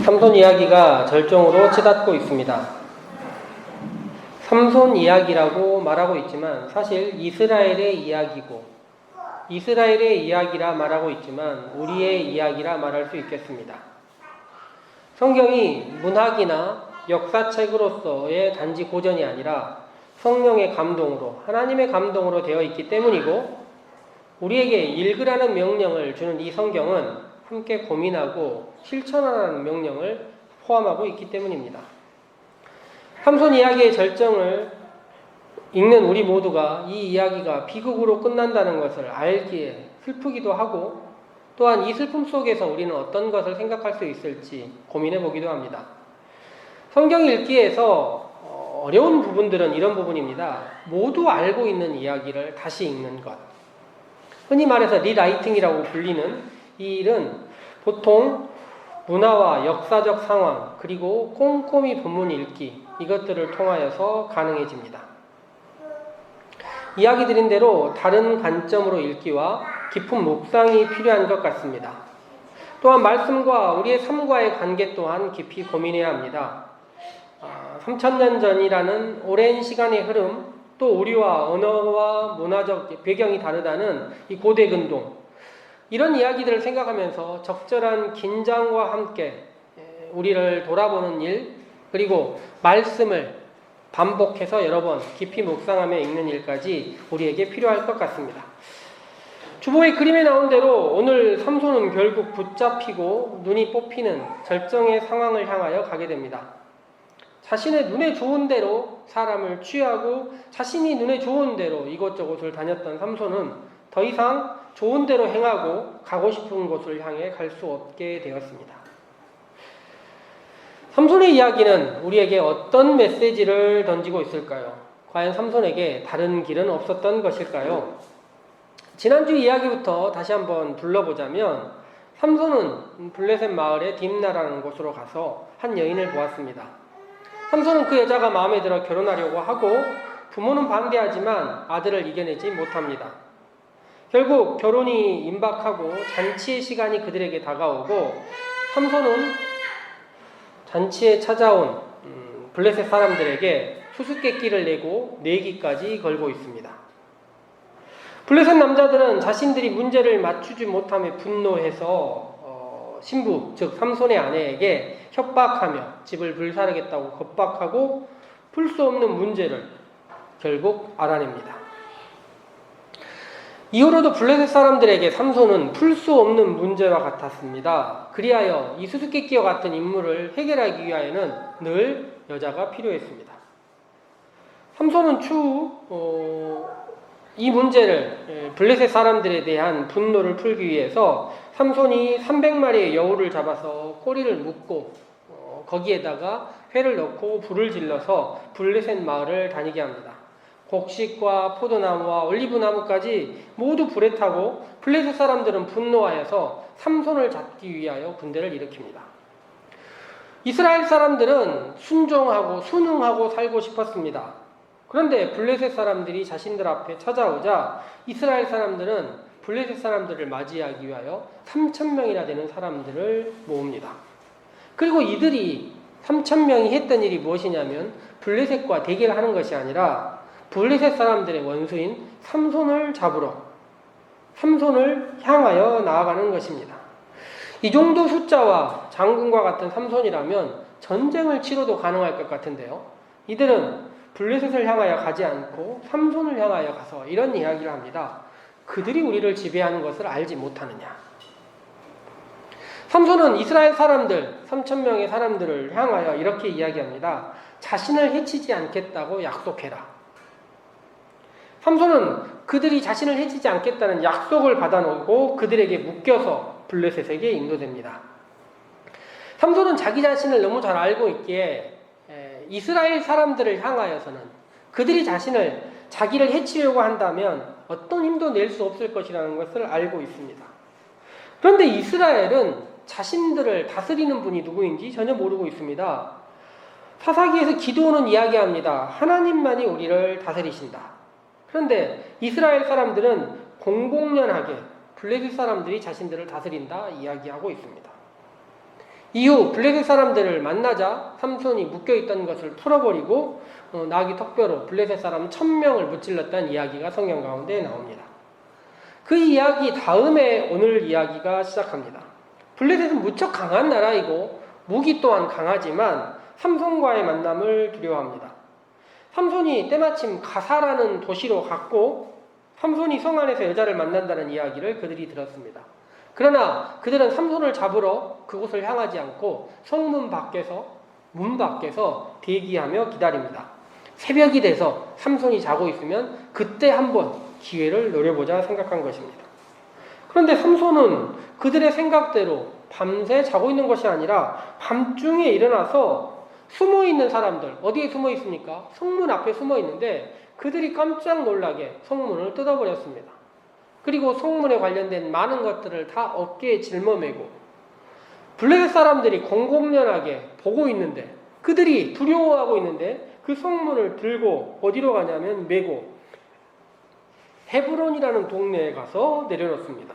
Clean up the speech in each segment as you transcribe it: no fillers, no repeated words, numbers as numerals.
삼손 이야기가 절정으로 치닫고 있습니다. 삼손 이야기라고 말하고 있지만 사실 이스라엘의 이야기고 이스라엘의 이야기라 말하고 있지만 우리의 이야기라 말할 수 있겠습니다. 성경이 문학이나 역사책으로서의 단지 고전이 아니라 성령의 감동으로 하나님의 감동으로 되어 있기 때문이고 우리에게 읽으라는 명령을 주는 이 성경은 함께 고민하고 실천하라는 명령을 포함하고 있기 때문입니다. 삼손 이야기의 절정을 읽는 우리 모두가 이 이야기가 비극으로 끝난다는 것을 알기에 슬프기도 하고 또한 이 슬픔 속에서 우리는 어떤 것을 생각할 수 있을지 고민해 보기도 합니다. 성경 읽기에서 어려운 부분들은 이런 부분입니다. 모두 알고 있는 이야기를 다시 읽는 것. 흔히 말해서 리라이팅이라고 불리는 이 일은 보통 문화와 역사적 상황 그리고 꼼꼼히 본문 읽기 이것들을 통하여서 가능해집니다. 이야기 드린 대로 다른 관점으로 읽기와 깊은 묵상이 필요한 것 같습니다. 또한 말씀과 우리의 삶과의 관계 또한 깊이 고민해야 합니다. 3000년 전이라는 오랜 시간의 흐름 또 우리와 언어와 문화적 배경이 다르다는 이 고대 근동 이런 이야기들을 생각하면서 적절한 긴장과 함께 우리를 돌아보는 일 그리고 말씀을 반복해서 여러 번 깊이 묵상하며 읽는 일까지 우리에게 필요할 것 같습니다. 주보의 그림에 나온 대로 오늘 삼손은 결국 붙잡히고 눈이 뽑히는 절정의 상황을 향하여 가게 됩니다. 자신의 눈에 좋은 대로 사람을 취하고 자신이 눈에 좋은 대로 이곳저곳을 다녔던 삼손은 더 이상 좋은 대로 행하고 가고 싶은 곳을 향해 갈 수 없게 되었습니다. 삼손의 이야기는 우리에게 어떤 메시지를 던지고 있을까요? 과연 삼손에게 다른 길은 없었던 것일까요? 지난주 이야기부터 다시 한번 둘러보자면 삼손은 블레셋 마을의 딥나라는 곳으로 가서 한 여인을 보았습니다. 삼손은 그 여자가 마음에 들어 결혼하려고 하고 부모는 반대하지만 아들을 이겨내지 못합니다. 결국 결혼이 임박하고 잔치의 시간이 그들에게 다가오고 삼손은 잔치에 찾아온 블레셋 사람들에게 수수께끼를 내고 내기까지 걸고 있습니다. 블레셋 남자들은 자신들이 문제를 맞추지 못함에 분노해서 신부 즉 삼손의 아내에게 협박하며 집을 불사르겠다고 겁박하고 풀 수 없는 문제를 결국 알아냅니다. 이후로도 블레셋 사람들에게 삼손은 풀 수 없는 문제와 같았습니다. 그리하여 이 수수께끼와 같은 임무를 해결하기 위하여는 늘 여자가 필요했습니다. 삼손은 추후 이 문제를 블레셋 사람들에 대한 분노를 풀기 위해서 삼손이 300마리의 여우를 잡아서 꼬리를 묶고 거기에다가 회를 넣고 불을 질러서 블레셋 마을을 다니게 합니다. 곡식과 포도나무와 올리브나무까지 모두 불에 타고 블레셋 사람들은 분노하여서 삼손을 잡기 위하여 군대를 일으킵니다. 이스라엘 사람들은 순종하고 순응하고 살고 싶었습니다. 그런데 블레셋 사람들이 자신들 앞에 찾아오자 이스라엘 사람들은 블레셋 사람들을 맞이하기 위하여 3,000명이나 되는 사람들을 모읍니다. 그리고 이들이 3,000명이 했던 일이 무엇이냐면 블레셋과 대결하는 것이 아니라 블레셋 사람들의 원수인 삼손을 잡으러 삼손을 향하여 나아가는 것입니다. 이 정도 숫자와 장군과 같은 삼손이라면 전쟁을 치러도 가능할 것 같은데요. 이들은 블레셋을 향하여 가지 않고 삼손을 향하여 가서 이런 이야기를 합니다. 그들이 우리를 지배하는 것을 알지 못하느냐. 삼손은 이스라엘 사람들 3,000명의 사람들을 향하여 이렇게 이야기합니다. 자신을 해치지 않겠다고 약속해라. 삼손은 그들이 자신을 해치지 않겠다는 약속을 받아놓고 그들에게 묶여서 블레셋에게 인도됩니다. 삼손은 자기 자신을 너무 잘 알고 있기에 이스라엘 사람들을 향하여서는 그들이 자기를 해치려고 한다면 어떤 힘도 낼 수 없을 것이라는 것을 알고 있습니다. 그런데 이스라엘은 자신들을 다스리는 분이 누구인지 전혀 모르고 있습니다. 사사기에서 기드온은 이야기합니다. 하나님만이 우리를 다스리신다. 그런데 이스라엘 사람들은 공공연하게 블레셋 사람들이 자신들을 다스린다 이야기하고 있습니다. 이후 블레셋 사람들을 만나자 삼손이 묶여있던 것을 풀어버리고 나귀 턱뼈로 블레셋 사람 1000명을 무찔렀다는 이야기가 성경 가운데 나옵니다. 그 이야기 다음에 오늘 이야기가 시작합니다. 블레셋은 무척 강한 나라이고 무기 또한 강하지만 삼손과의 만남을 두려워합니다. 삼손이 때마침 가사라는 도시로 갔고 삼손이 성 안에서 여자를 만난다는 이야기를 그들이 들었습니다. 그러나 그들은 삼손을 잡으러 그곳을 향하지 않고 성문 밖에서 문 밖에서 대기하며 기다립니다. 새벽이 돼서 삼손이 자고 있으면 그때 한번 기회를 노려보자 생각한 것입니다. 그런데 삼손은 그들의 생각대로 밤새 자고 있는 것이 아니라 밤중에 일어나서 숨어있는 사람들, 어디에 숨어 있습니까? 성문 앞에 숨어 있는데 그들이 깜짝 놀라게 성문을 뜯어버렸습니다. 그리고 성문에 관련된 많은 것들을 다 어깨에 짊어매고 블레셋 사람들이 공공연하게 보고 있는데 그들이 두려워하고 있는데 그 성문을 들고 어디로 가냐면 메고 헤브론이라는 동네에 가서 내려놓습니다.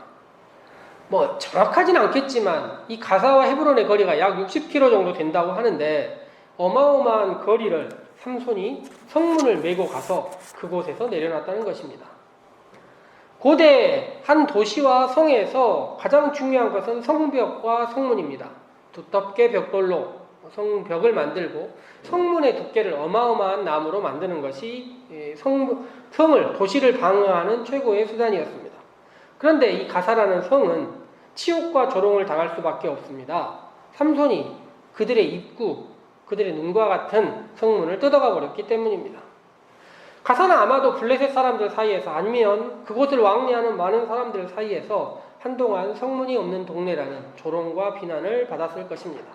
정확하진 않겠지만 이 가사와 헤브론의 거리가 약 60km 정도 된다고 하는데 어마어마한 거리를 삼손이 성문을 메고 가서 그곳에서 내려놨다는 것입니다. 고대 한 도시와 성에서 가장 중요한 것은 성벽과 성문입니다. 두텁게 벽돌로 성벽을 만들고 성문의 두께를 어마어마한 나무로 만드는 것이 성을, 도시를 방어하는 최고의 수단이었습니다. 그런데 이 가사라는 성은 치욕과 조롱을 당할 수밖에 없습니다. 삼손이 그들의 입구, 그들의 눈과 같은 성문을 뜯어가 버렸기 때문입니다. 가사는 아마도 블레셋 사람들 사이에서 아니면 그곳을 왕래하는 많은 사람들 사이에서 한동안 성문이 없는 동네라는 조롱과 비난을 받았을 것입니다.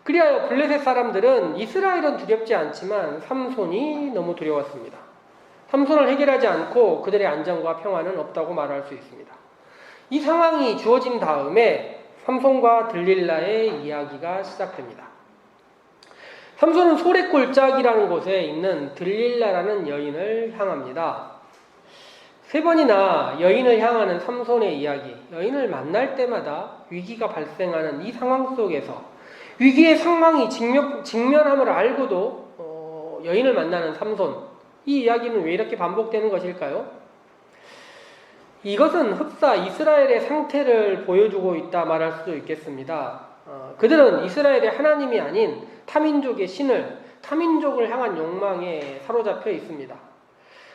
그리하여 블레셋 사람들은 이스라엘은 두렵지 않지만 삼손이 너무 두려웠습니다. 삼손을 해결하지 않고 그들의 안정과 평화는 없다고 말할 수 있습니다. 이 상황이 주어진 다음에 삼손과 들릴라의 이야기가 시작됩니다. 삼손은 소래골짜기라는 곳에 있는 들릴라라는 여인을 향합니다. 3번이나 여인을 향하는 삼손의 이야기, 여인을 만날 때마다 위기가 발생하는 이 상황 속에서 위기의 상황이 직면함을 알고도 여인을 만나는 삼손, 이 이야기는 왜 이렇게 반복되는 것일까요? 이것은 흡사 이스라엘의 상태를 보여주고 있다 말할 수도 있겠습니다. 그들은 이스라엘의 하나님이 아닌 타민족의 신을, 타민족을 향한 욕망에 사로잡혀 있습니다.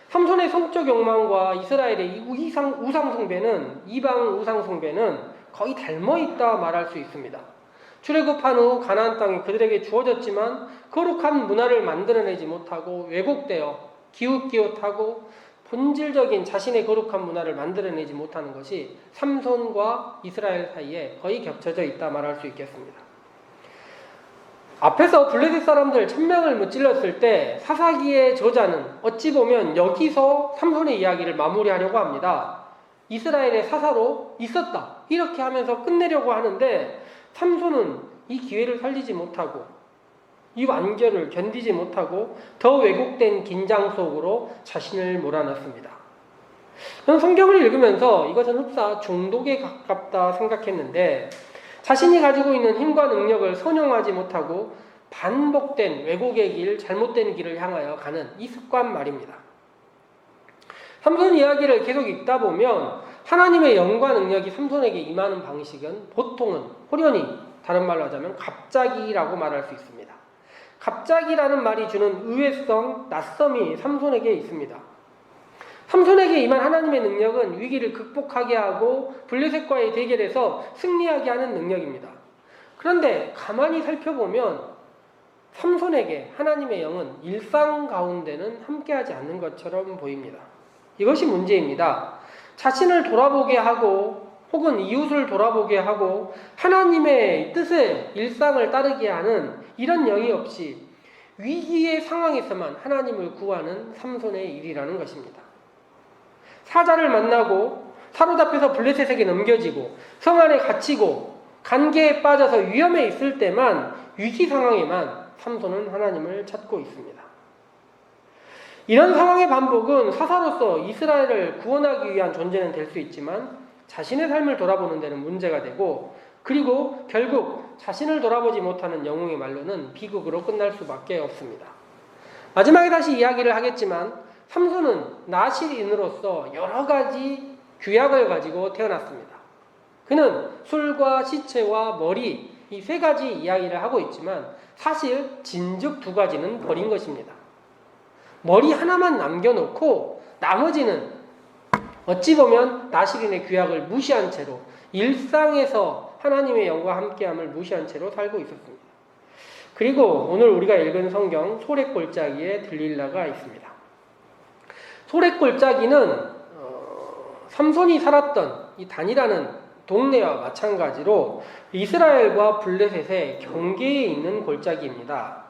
삼손의 성적 욕망과 이스라엘의 우상숭배는, 이방 우상숭배는 거의 닮아있다 말할 수 있습니다. 출애굽한 후 가나안 땅이 그들에게 주어졌지만 거룩한 문화를 만들어내지 못하고 왜곡되어 기웃기웃하고 본질적인 자신의 거룩한 문화를 만들어내지 못하는 것이 삼손과 이스라엘 사이에 거의 겹쳐져 있다 말할 수 있겠습니다. 앞에서 블레셋 사람들 1000명을 무찔렀을 때 사사기의 저자는 어찌 보면 여기서 삼손의 이야기를 마무리하려고 합니다. 이스라엘의 사사로 있었다 이렇게 하면서 끝내려고 하는데 삼손은 이 기회를 살리지 못하고 이 완결을 견디지 못하고 더 왜곡된 긴장 속으로 자신을 몰아넣습니다. 저는 성경을 읽으면서 이것은 흡사 중독에 가깝다 생각했는데 자신이 가지고 있는 힘과 능력을 선용하지 못하고 반복된 왜곡의 길, 잘못된 길을 향하여 가는 이 습관 말입니다. 삼손 이야기를 계속 읽다 보면 하나님의 영과 능력이 삼손에게 임하는 방식은 보통은 호련히, 다른 말로 하자면 갑자기라고 말할 수 있습니다. 갑자기라는 말이 주는 의외성, 낯섦이 삼손에게 있습니다. 삼손에게 임한 하나님의 능력은 위기를 극복하게 하고 블레셋과의 대결에서 승리하게 하는 능력입니다. 그런데 가만히 살펴보면 삼손에게 하나님의 영은 일상 가운데는 함께하지 않는 것처럼 보입니다. 이것이 문제입니다. 자신을 돌아보게 하고 혹은 이웃을 돌아보게 하고 하나님의 뜻에 일상을 따르게 하는 이런 영이 없이 위기의 상황에서만 하나님을 구하는 삼손의 일이라는 것입니다. 사자를 만나고 사로잡혀서 블레셋에게 넘겨지고 성 안에 갇히고 간계에 빠져서 위험에 있을 때만, 위기 상황에만 삼손은 하나님을 찾고 있습니다. 이런 상황의 반복은 사사로서 이스라엘을 구원하기 위한 존재는 될 수 있지만 자신의 삶을 돌아보는 데는 문제가 되고, 그리고 결국 자신을 돌아보지 못하는 영웅의 말로는 비극으로 끝날 수밖에 없습니다. 마지막에 다시 이야기를 하겠지만 삼손은 나실인으로서 여러 가지 규약을 가지고 태어났습니다. 그는 술과 시체와 머리 이 세 가지 이야기를 하고 있지만 사실 진즉 두 가지는 버린 것입니다. 머리 하나만 남겨놓고 나머지는 어찌 보면 나실인의 규약을 무시한 채로 일상에서 하나님의 영과 함께함을 무시한 채로 살고 있었습니다. 그리고 오늘 우리가 읽은 성경 소랫골짜기에 들릴라가 있습니다. 소랫골짜기는 삼손이 살았던 이 단이라는 동네와 마찬가지로 이스라엘과 블레셋의 경계에 있는 골짜기입니다.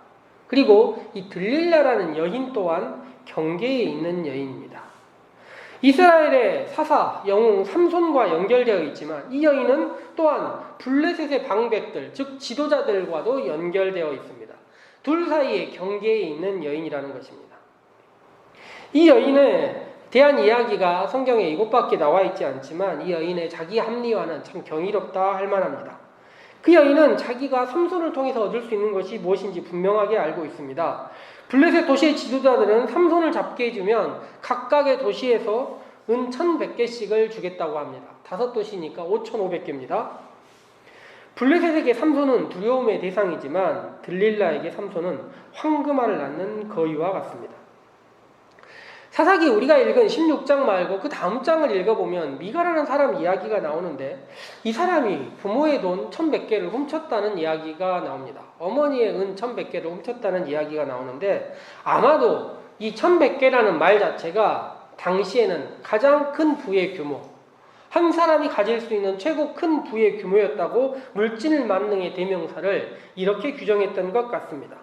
그리고 이 들릴라라는 여인 또한 경계에 있는 여인입니다. 이스라엘의 사사, 영웅 삼손과 연결되어 있지만 이 여인은 또한 블레셋의 방백들, 즉 지도자들과도 연결되어 있습니다. 둘 사이의 경계에 있는 여인이라는 것입니다. 이 여인에 대한 이야기가 성경에 이곳밖에 나와 있지 않지만 이 여인의 자기 합리화는 참 경이롭다 할 만합니다. 그 여인은 자기가 삼손을 통해서 얻을 수 있는 것이 무엇인지 분명하게 알고 있습니다. 블레셋 도시의 지도자들은 삼손을 잡게 해주면 각각의 도시에서 은 1,100개씩을 주겠다고 합니다. 5도시니까 5,500개입니다. 블레셋에게 삼손은 두려움의 대상이지만 들릴라에게 삼손은 황금알을 낳는 거위와 같습니다. 사사기 우리가 읽은 16장 말고 그 다음 장을 읽어보면 미가라는 사람 이야기가 나오는데 이 사람이 부모의 돈 1,100개를 훔쳤다는 이야기가 나옵니다. 어머니의 은 1,100개를 훔쳤다는 이야기가 나오는데 아마도 이 1,100개라는 말 자체가 당시에는 가장 큰 부의 규모, 한 사람이 가질 수 있는 최고 큰 부의 규모였다고 물질 만능의 대명사를 이렇게 규정했던 것 같습니다.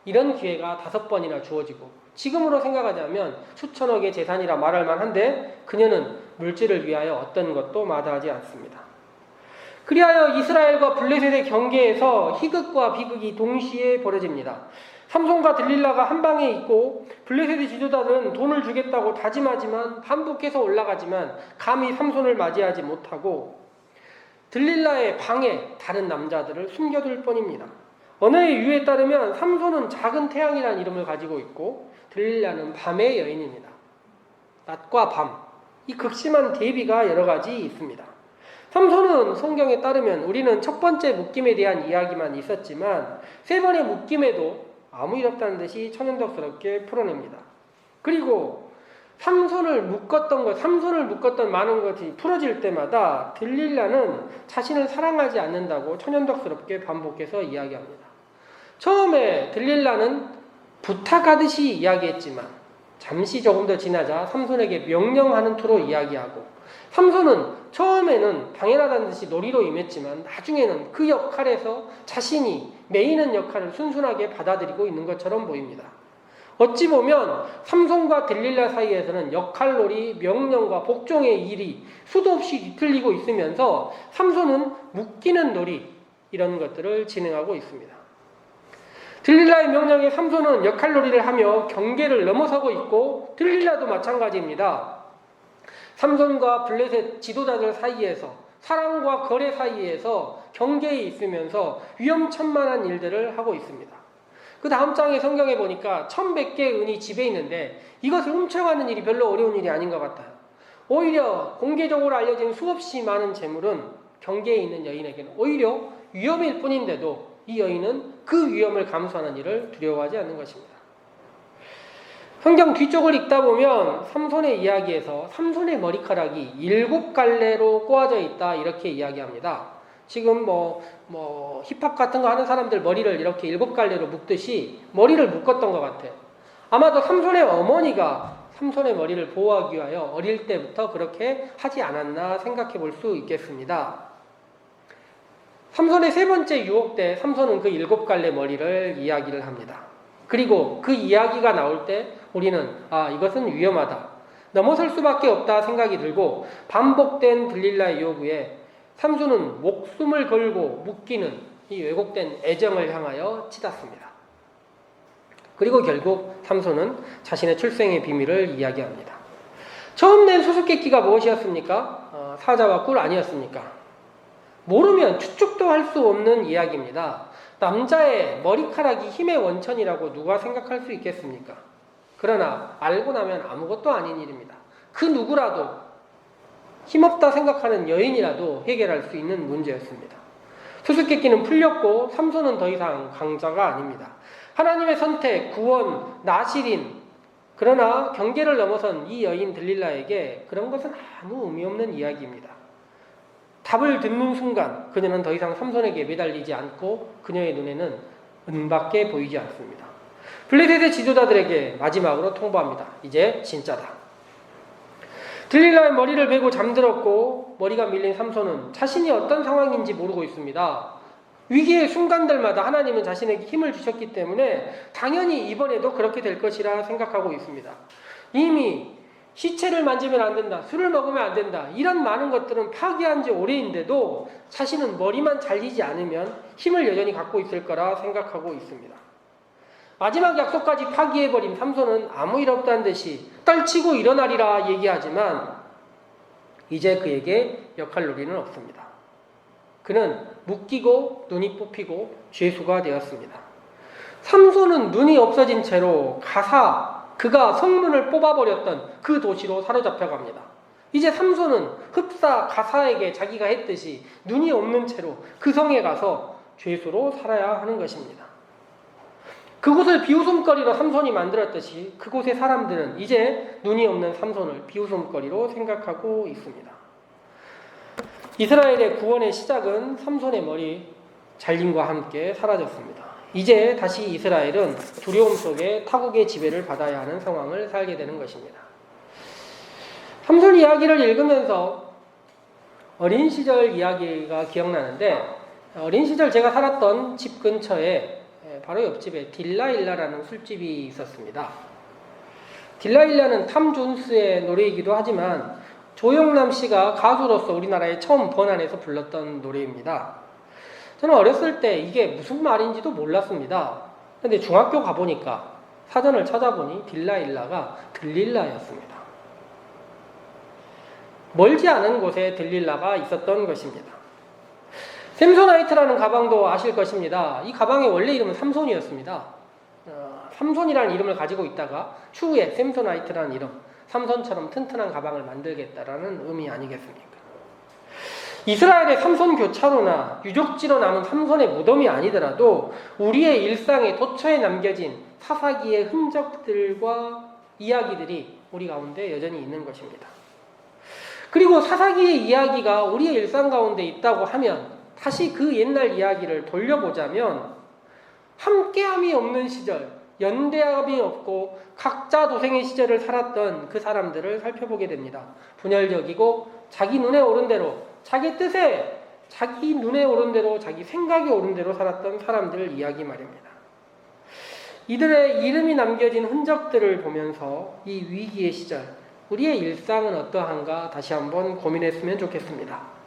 이런 기회가 5번이나 주어지고 지금으로 생각하자면 수천억의 재산이라 말할 만한데 그녀는 물질을 위하여 어떤 것도 마다하지 않습니다. 그리하여 이스라엘과 블레셋의 경계에서 희극과 비극이 동시에 벌어집니다. 삼손과 들릴라가 한 방에 있고 블레셋의 지도자들은 돈을 주겠다고 다짐하지만 반복해서 올라가지만 감히 삼손을 맞이하지 못하고 들릴라의 방에 다른 남자들을 숨겨둘 뿐입니다. 언어의 유에 따르면 삼손은 작은 태양이라는 이름을 가지고 있고 들릴라는 밤의 여인입니다. 낮과 밤, 이 극심한 대비가 여러 가지 있습니다. 삼손은 성경에 따르면 우리는 첫 번째 묶임에 대한 이야기만 있었지만 세 번의 묶임에도 아무 일 없다는 듯이 천연덕스럽게 풀어냅니다. 그리고 삼손을 묶었던 많은 것이 풀어질 때마다 들릴라는 자신을 사랑하지 않는다고 천연덕스럽게 반복해서 이야기합니다. 처음에 들릴라는 부탁하듯이 이야기했지만 잠시 조금 더 지나자 삼손에게 명령하는 투로 이야기하고 삼손은 처음에는 당연하다는 듯이 놀이로 임했지만 나중에는 그 역할에서 자신이 메이는 역할을 순순하게 받아들이고 있는 것처럼 보입니다. 어찌 보면 삼손과 들릴라 사이에서는 역할놀이, 명령과 복종의 일이 수도 없이 뒤틀리고 있으면서 삼손은 묶이는 놀이 이런 것들을 진행하고 있습니다. 들릴라의 명령에 삼손은 역할놀이를 하며 경계를 넘어서고 있고 들릴라도 마찬가지입니다. 삼손과 블레셋 지도자들 사이에서 사랑과 거래 사이에서 경계에 있으면서 위험천만한 일들을 하고 있습니다. 그 다음 장의 성경에 보니까 1,100개의 은이 집에 있는데 이것을 훔쳐가는 일이 별로 어려운 일이 아닌 것 같아요. 오히려 공개적으로 알려진 수없이 많은 재물은 경계에 있는 여인에게는 오히려 위험일 뿐인데도 이 여인은 그 위험을 감수하는 일을 두려워하지 않는 것입니다. 성경 뒤쪽을 읽다 보면 삼손의 이야기에서 삼손의 머리카락이 7갈래로 꼬아져 있다 이렇게 이야기합니다. 지금 힙합 같은 거 하는 사람들 머리를 이렇게 7갈래로 묶듯이 머리를 묶었던 것 같아요. 아마도 삼손의 어머니가 삼손의 머리를 보호하기 위하여 어릴 때부터 그렇게 하지 않았나 생각해 볼 수 있겠습니다. 삼손의 세 번째 유혹 때 삼손은 그 7갈래 머리를 이야기를 합니다. 그리고 그 이야기가 나올 때 우리는 이것은 위험하다, 넘어설 수밖에 없다 생각이 들고 반복된 들릴라의 요구에 삼손은 목숨을 걸고 묶이는 이 왜곡된 애정을 향하여 치닫습니다. 그리고 결국 삼손은 자신의 출생의 비밀을 이야기합니다. 처음 낸 수수께끼가 무엇이었습니까? 사자와 꿀 아니었습니까? 모르면 추측도 할 수 없는 이야기입니다. 남자의 머리카락이 힘의 원천이라고 누가 생각할 수 있겠습니까? 그러나 알고 나면 아무것도 아닌 일입니다. 그 누구라도 힘없다 생각하는 여인이라도 해결할 수 있는 문제였습니다. 수수께끼는 풀렸고 삼손은 더 이상 강자가 아닙니다. 하나님의 선택, 구원, 나실인, 그러나 경계를 넘어선 이 여인 들릴라에게 그런 것은 아무 의미 없는 이야기입니다. 답을 듣는 순간 그녀는 더 이상 삼손에게 매달리지 않고 그녀의 눈에는 은밖에 보이지 않습니다. 블레셋의 지도자들에게 마지막으로 통보합니다. 이제 진짜다. 들릴라의 머리를 베고 잠들었고 머리가 밀린 삼손은 자신이 어떤 상황인지 모르고 있습니다. 위기의 순간들마다 하나님은 자신에게 힘을 주셨기 때문에 당연히 이번에도 그렇게 될 것이라 생각하고 있습니다. 이미 시체를 만지면 안 된다, 술을 먹으면 안 된다, 이런 많은 것들은 파기한 지 오래인데도 자신은 머리만 잘리지 않으면 힘을 여전히 갖고 있을 거라 생각하고 있습니다. 마지막 약속까지 파기해버린 삼손은 아무 일 없다는 듯이 떨치고 일어나리라 얘기하지만 이제 그에게 역할놀이는 없습니다. 그는 묶이고 눈이 뽑히고 죄수가 되었습니다. 삼손은 눈이 없어진 채로 그가 성문을 뽑아버렸던 그 도시로 사로잡혀갑니다. 이제 삼손은 흡사 가사에게 자기가 했듯이 눈이 없는 채로 그 성에 가서 죄수로 살아야 하는 것입니다. 그곳을 비웃음거리로 삼손이 만들었듯이 그곳의 사람들은 이제 눈이 없는 삼손을 비웃음거리로 생각하고 있습니다. 이스라엘의 구원의 시작은 삼손의 머리 잘림과 함께 사라졌습니다. 이제 다시 이스라엘은 두려움 속에 타국의 지배를 받아야 하는 상황을 살게 되는 것입니다. 삼손 이야기를 읽으면서 어린 시절 이야기가 기억나는데, 어린 시절 제가 살았던 집 근처에 바로 옆집에 딜라일라라는 술집이 있었습니다. 딜라일라는 탐 존스의 노래이기도 하지만 조영남 씨가 가수로서 우리나라에 처음 번안해서 불렀던 노래입니다. 저는 어렸을 때 이게 무슨 말인지도 몰랐습니다. 근데 중학교 가보니까 사전을 찾아보니 딜라일라가 들릴라였습니다. 멀지 않은 곳에 들릴라가 있었던 것입니다. 샘소나이트라는 가방도 아실 것입니다. 이 가방의 원래 이름은 삼손이었습니다. 삼손이라는 이름을 가지고 있다가 추후에 샘소나이트라는 이름, 삼손처럼 튼튼한 가방을 만들겠다라는 의미 아니겠습니까? 이스라엘의 삼손 교차로나 유적지로 남은 삼손의 무덤이 아니더라도 우리의 일상의 도처에 남겨진 사사기의 흔적들과 이야기들이 우리 가운데 여전히 있는 것입니다. 그리고 사사기의 이야기가 우리의 일상 가운데 있다고 하면 다시 그 옛날 이야기를 돌려보자면 함께함이 없는 시절, 연대함이 없고 각자 도생의 시절을 살았던 그 사람들을 살펴보게 됩니다. 분열적이고 자기 눈에 오른 대로, 자기 뜻에, 자기 눈에 오른 대로, 자기 생각에 오른 대로 살았던 사람들 이야기 말입니다. 이들의 이름이 남겨진 흔적들을 보면서 이 위기의 시절, 우리의 일상은 어떠한가 다시 한번 고민했으면 좋겠습니다.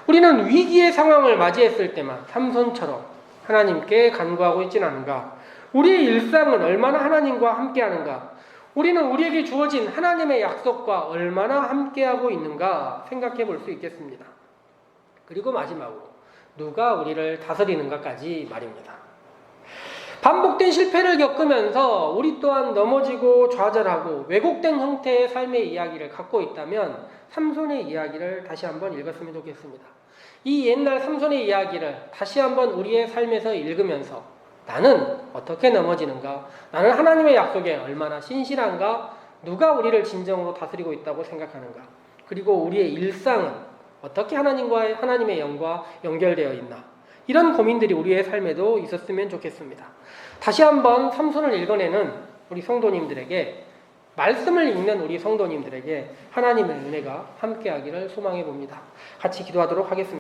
우리는 위기의 상황을 맞이했을 때만 삼손처럼 하나님께 간구하고 있지는 않은가? 우리의 일상은 얼마나 하나님과 함께하는가? 우리는 우리에게 주어진 하나님의 약속과 얼마나 함께하고 있는가 생각해 볼 수 있겠습니다. 그리고 마지막으로 누가 우리를 다스리는가까지 말입니다. 반복된 실패를 겪으면서 우리 또한 넘어지고 좌절하고 왜곡된 형태의 삶의 이야기를 갖고 있다면 삼손의 이야기를 다시 한번 읽었으면 좋겠습니다. 이 옛날 삼손의 이야기를 다시 한번 우리의 삶에서 읽으면서 나는 어떻게 넘어지는가? 나는 하나님의 약속에 얼마나 신실한가? 누가 우리를 진정으로 다스리고 있다고 생각하는가? 그리고 우리의 일상은 어떻게 하나님의 영과 연결되어 있나? 이런 고민들이 우리의 삶에도 있었으면 좋겠습니다. 다시 한번 삼손을 읽어내는 우리 성도님들에게, 말씀을 읽는 우리 성도님들에게 하나님의 은혜가 함께하기를 소망해 봅니다. 같이 기도하도록 하겠습니다.